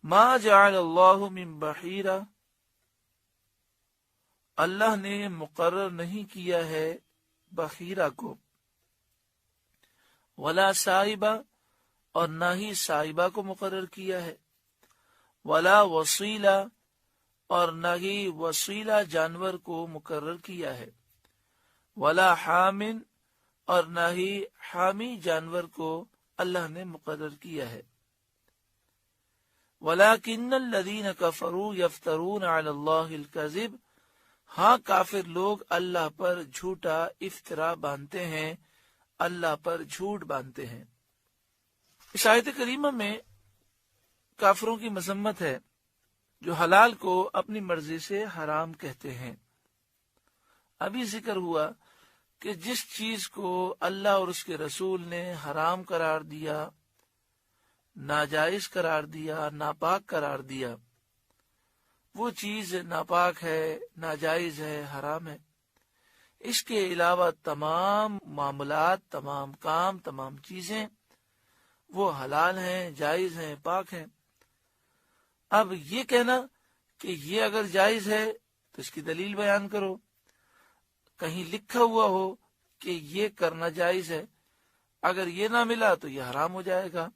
ما جعل اللہ من بحیرہ، اللہ نے مقرر نہیں کیا ہے بحیرہ کو، ولا صائبہ، اور نہ ہی صائبہ کو مقرر کیا ہے، ولا وصیلہ، اور نہ ہی وصیلہ جانور کو مقرر کیا ہے، ولا حامن، اور نہ ہی حامی جانور کو اللہ نے مقرر کیا ہے۔ وَلَكِنَّ الَّذِينَ كَفَرُوا يَفْتَرُونَ عَلَى اللَّهِ الْكَذِبَ، ہاں کافر لوگ اللہ پر جھوٹا افترا باندھتے ہیں، اللہ پر جھوٹ باندھتے ہیں۔ اس آیت کریمہ میں کافروں کی مذمت ہے جو حلال کو اپنی مرضی سے حرام کہتے ہیں۔ ابھی ذکر ہوا کہ جس چیز کو اللہ اور اس کے رسول نے حرام قرار دیا، ناجائز قرار دیا، ناپاک قرار دیا، وہ چیز ناپاک ہے، ناجائز ہے، حرام ہے۔ اس کے علاوہ تمام معاملات، تمام کام، تمام چیزیں وہ حلال ہیں، جائز ہیں، پاک ہیں۔ اب یہ کہنا کہ یہ اگر جائز ہے تو اس کی دلیل بیان کرو، کہیں لکھا ہوا ہو کہ یہ کرنا جائز ہے، اگر یہ نہ ملا تو یہ حرام ہو جائے گا،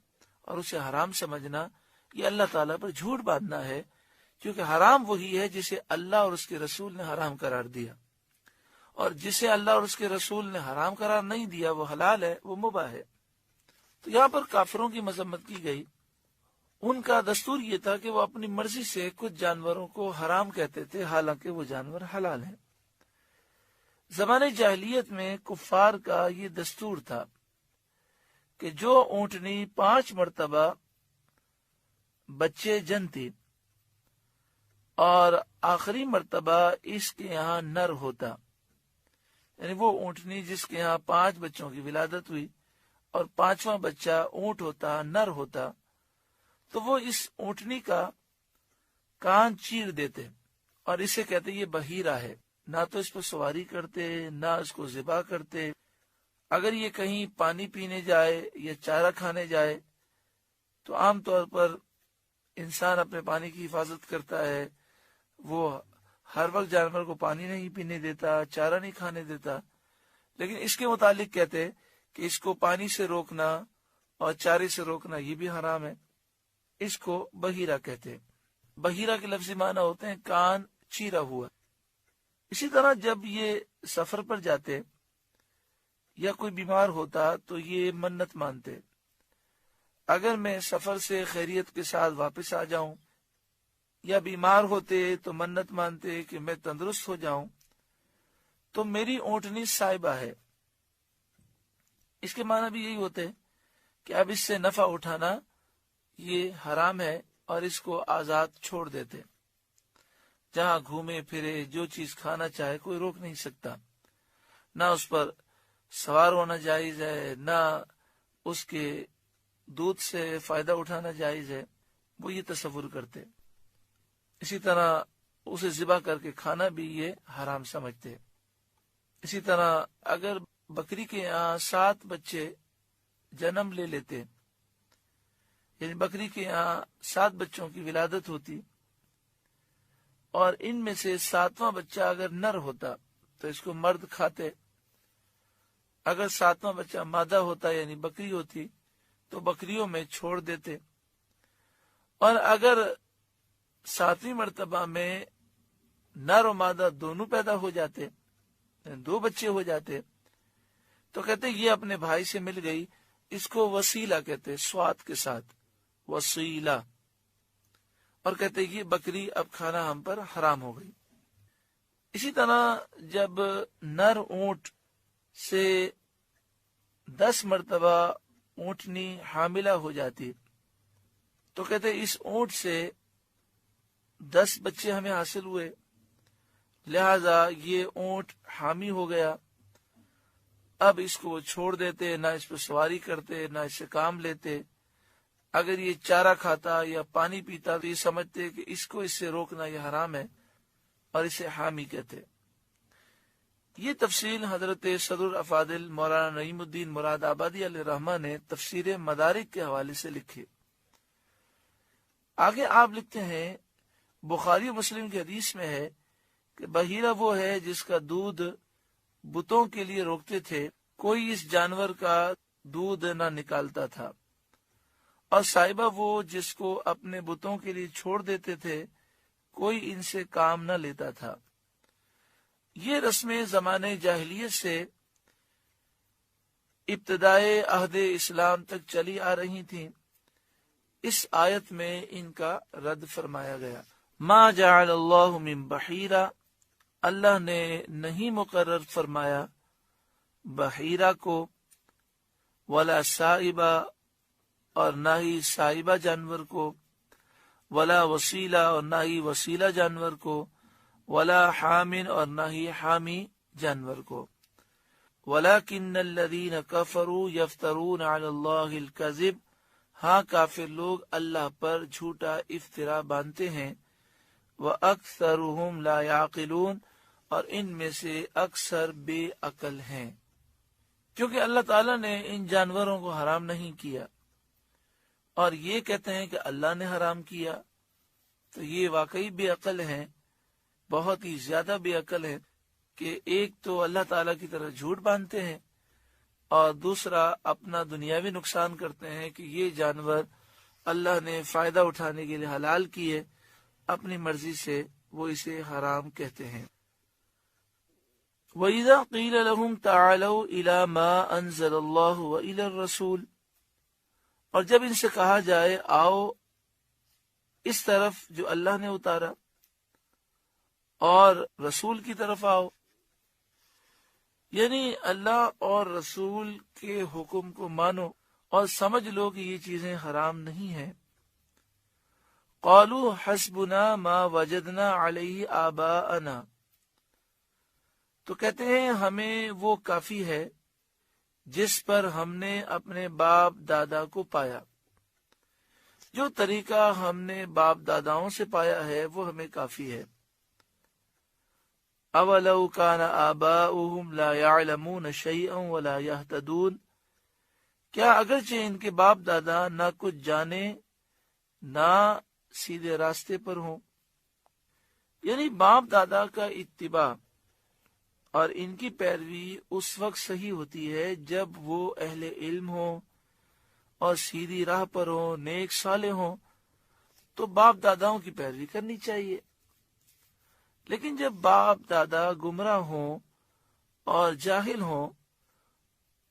اور اسے حرام سمجھنا یہ اللہ تعالیٰ پر جھوٹ باندھنا ہے، کیونکہ حرام وہی ہے جسے اللہ اور اس کے رسول نے حرام قرار دیا، اور جسے اللہ اور اس کے رسول نے حرام قرار نہیں دیا وہ حلال ہے، وہ مباح ہے۔ تو یہاں پر کافروں کی مذمت کی گئی۔ ان کا دستور یہ تھا کہ وہ اپنی مرضی سے کچھ جانوروں کو حرام کہتے تھے، حالانکہ وہ جانور حلال ہیں۔ زمانے جاہلیت میں کفار کا یہ دستور تھا کہ جو اونٹنی 5 مرتبہ بچے جنتی اور آخری مرتبہ اس کے یہاں نر ہوتا، یعنی وہ اونٹنی جس کے یہاں 5 بچوں کی ولادت ہوئی اور 5واں بچہ اونٹ ہوتا، نر ہوتا، تو وہ اس اونٹنی کا کان چیر دیتے اور اسے کہتے یہ بحیرہ ہے، نہ تو اس پر سواری کرتے، نہ اس کو ذبح کرتے۔ اگر یہ کہیں پانی پینے جائے یا چارہ کھانے جائے تو عام طور پر انسان اپنے پانی کی حفاظت کرتا ہے، وہ ہر وقت جانور کو پانی نہیں پینے دیتا، چارہ نہیں کھانے دیتا، لیکن اس کے متعلق کہتے کہ اس کو پانی سے روکنا اور چارے سے روکنا یہ بھی حرام ہے، اس کو بحیرہ کہتے۔ بحیرہ کے لفظی معنی ہوتے ہیں کان چیرا ہوا۔ اسی طرح جب یہ سفر پر جاتے یا کوئی بیمار ہوتا تو یہ منت مانتے، اگر میں سفر سے خیریت کے ساتھ واپس آ جاؤں، یا بیمار ہوتے تو منت مانتے کہ میں تندرست ہو جاؤں تو میری اونٹنی صائبہ ہے۔ اس کے معنی بھی یہی ہوتے کہ اب اس سے نفع اٹھانا یہ حرام ہے اور اس کو آزاد چھوڑ دیتے، جہاں گھومے پھرے جو چیز کھانا چاہے کوئی روک نہیں سکتا، نہ اس پر سوار ہونا جائز ہے، نہ اس کے دودھ سے فائدہ اٹھانا جائز ہے، وہ یہ تصور کرتے۔ اسی طرح اسے ذبح کر کے کھانا بھی یہ حرام سمجھتے۔ اسی طرح اگر بکری کے یہاں 7 بچے جنم لے لیتے، یعنی بکری کے یہاں 7 بچوں کی ولادت ہوتی اور ان میں سے 7واں بچہ اگر نر ہوتا تو اس کو مرد کھاتے، اگر 7واں بچہ مادہ ہوتا یعنی بکری ہوتی تو بکریوں میں چھوڑ دیتے، اور اگر 7ویں مرتبہ میں نر و مادہ دونوں پیدا ہو جاتے، یعنی 2 بچے ہو جاتے، تو کہتے یہ اپنے بھائی سے مل گئی، اس کو وسیلہ کہتے، سوات کے ساتھ وسیلہ، اور کہتے یہ بکری اب کھانا ہم پر حرام ہو گئی۔ اسی طرح جب نر اونٹ سے 10 مرتبہ اونٹنی حاملہ ہو جاتی تو کہتے اس اونٹ سے 10 بچے ہمیں حاصل ہوئے، لہذا یہ اونٹ حامی ہو گیا، اب اس کو وہ چھوڑ دیتے، نہ اس پہ سواری کرتے، نہ اس سے کام لیتے۔ اگر یہ چارہ کھاتا یا پانی پیتا تو یہ سمجھتے کہ اس کو اس سے روکنا یہ حرام ہے اور اسے حامی کہتے۔ یہ تفصیل حضرت صدر الافاضل مولانا نعیم الدین مراد آبادی علیہ رحمہ نے تفسیر مدارک کے حوالے سے لکھی۔ آگے آپ لکھتے ہیں بخاری و مسلم کی حدیث میں ہے کہ بحیرہ وہ ہے جس کا دودھ بتوں کے لیے روکتے تھے، کوئی اس جانور کا دودھ نہ نکالتا تھا، اور صاحبہ وہ جس کو اپنے بتوں کے لیے چھوڑ دیتے تھے، کوئی ان سے کام نہ لیتا تھا۔ یہ رسمیں زمانے جاہلیت سے ابتدائے عہد اسلام تک چلی آ رہی تھیں۔ اس آیت میں ان کا رد فرمایا گیا۔ ما جعل اللہ من بحیرہ، اللہ نے نہیں مقرر فرمایا بحیرہ کو، ولا سائبہ، اور نہ ہی سائبہ جانور کو، ولا وسیلہ، اور نہ ہی وسیلہ جانور کو، ولا حامن، اور نہ ہی حامی جانور کو، ولیکن الذین کفروا یفترون علی اللہ الکذب، ہاں کافر لوگ اللہ پر جھوٹا افطرا باندھتے ہیں، وَأَكْثَرُهُمْ لَا يَعْقِلُونَ، اور ان میں سے اکثر بے عقل ہیں۔ کیونکہ اللہ تعالیٰ نے ان جانوروں کو حرام نہیں کیا اور یہ کہتے ہیں کہ اللہ نے حرام کیا، تو یہ واقعی بے عقل ہیں، بہت ہی زیادہ بے عقل ہیں کہ ایک تو اللہ تعالیٰ کی طرح جھوٹ باندھتے ہیں اور دوسرا اپنا دنیاوی نقصان کرتے ہیں کہ یہ جانور اللہ نے فائدہ اٹھانے کے لیے حلال کیے، اپنی مرضی سے وہ اسے حرام کہتے ہیں۔ وَإِذَا قِيلَ لَهُمْ تَعَالَوْا إِلَى مَا أَنزَلَ اللَّهُ وَإِلَى الرَّسُولِ، اور جب ان سے کہا جائے آؤ اس طرف جو اللہ نے اتارا اور رسول کی طرف آؤ، یعنی اللہ اور رسول کے حکم کو مانو اور سمجھ لو کہ یہ چیزیں حرام نہیں ہیں۔ قالوا حسبنا ما وجدنا علیہ آباءنا، تو کہتے ہیں ہمیں وہ کافی ہے جس پر ہم نے اپنے باپ دادا کو پایا، جو طریقہ ہم نے باپ داداؤں سے پایا ہے وہ ہمیں کافی ہے۔ اولو کان آباؤہم لا یعلمون شیئا ولا یہتدون، کیا اگرچہ ان کے باپ دادا نہ کچھ جانے نہ سیدھے راستے پر ہوں، یعنی باپ دادا کا اتباع اور ان کی پیروی اس وقت صحیح ہوتی ہے جب وہ اہل علم ہوں اور سیدھی راہ پر ہوں، نیک صالح ہوں، تو باپ داداؤں کی پیروی کرنی چاہیے۔ لیکن جب باپ دادا گمراہ ہوں اور جاہل ہوں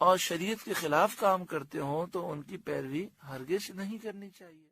اور شریعت کے خلاف کام کرتے ہوں تو ان کی پیروی ہرگز نہیں کرنی چاہیے۔